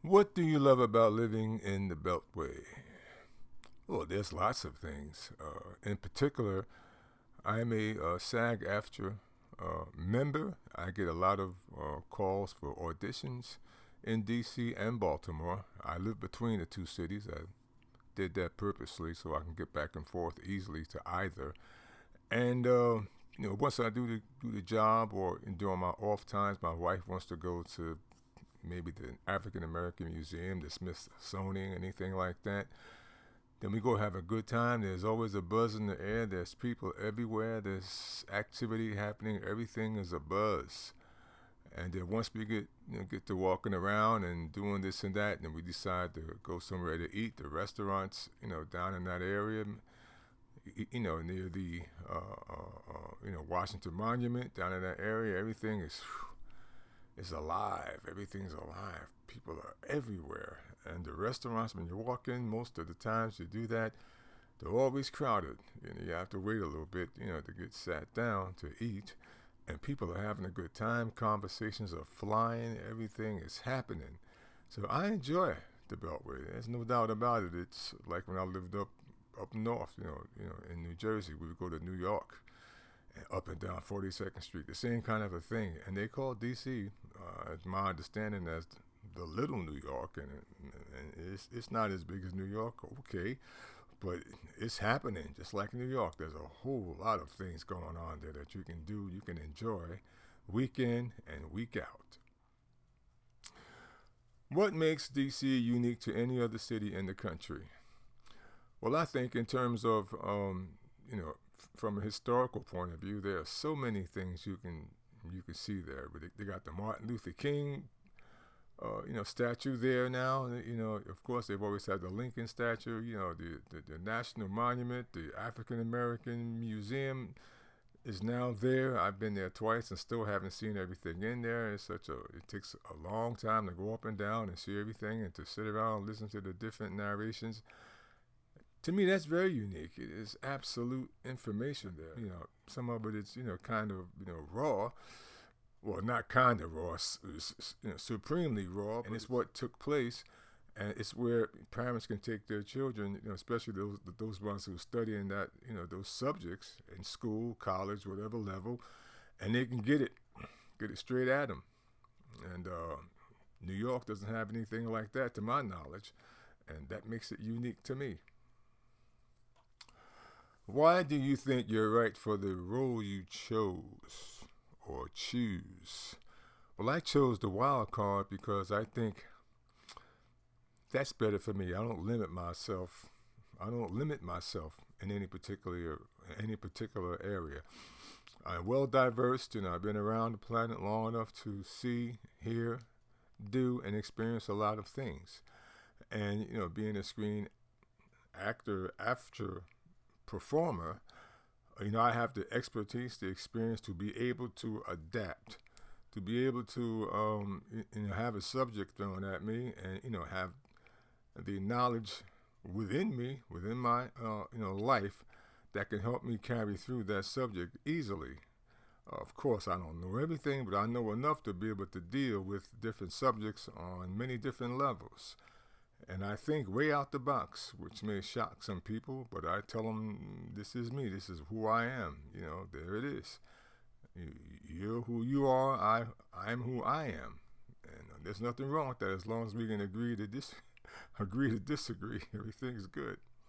What do you love about living in the Beltway? Well, there's lots of things. In particular, I'm a SAG-AFTRA member. I get a lot of calls for auditions in DC and Baltimore. I live between the two cities. I did that purposely so I can get back and forth easily to either. And once I do the job or during my off times, my wife wants to go to maybe the African American Museum, the Smithsonian, anything like that. Then we go have a good time. There's always a buzz in the air. There's people everywhere. There's activity happening. Everything is a buzz. And then once we get to walking around and doing this and that, then we decide to go somewhere to eat. The restaurants, down in that area, near the Washington Monument, down in that area, everything is alive. Everything's alive. People are everywhere. And the restaurants, when you walk in, most of the times you do that, they're always crowded. You have to wait a little bit, to get sat down to eat. And people are having a good time. Conversations are flying. Everything is happening. So I enjoy the Beltway. There's no doubt about it. It's like when I lived up north, in New Jersey. We would go to New York and up and down 42nd Street, the same kind of a thing. And they call D.C., as my understanding, as the little New York, and it's not as big as New York, okay, but it's happening just like New York. There's a whole lot of things going on there that you can do, you can enjoy, week in and week out. What makes D.C. unique to any other city in the country? Well, I think in terms of, from a historical point of view, there are so many things you can see there. But they got the Martin Luther King, statue there now. Of course, they've always had the Lincoln statue. The National Monument, the African American Museum is now there. I've been there twice and still haven't seen everything in there. It takes a long time to go up and down and see everything and to sit around and listen to the different narrations. To me, that's very unique. It is absolute information there. Some of it is, kind of, raw. Well, not kind of raw, supremely raw. And it's what took place. And it's where parents can take their children, especially those ones who are studying that, those subjects in school, college, whatever level, and they can get it straight at them. And New York doesn't have anything like that, to my knowledge, and that makes it unique to me. Why do you think you're right for the role you chose or choose? Well, I chose the wild card because I think that's better for me. I don't limit myself in any particular area. I'm well diverse. I've been around the planet long enough to see, hear, do, and experience a lot of things. And being a screen actor after performer, I have the expertise, the experience to be able to adapt, to be able to have a subject thrown at me, and have the knowledge within me, within my life, that can help me carry through that subject easily. Of course, I don't know everything, but I know enough to be able to deal with different subjects on many different levels. And I think way out the box, which may shock some people, but I tell them, this is me, this is who I am. There it is. You're who you are, I'm who I am. And there's nothing wrong with that as long as we can agree to disagree. Everything's good.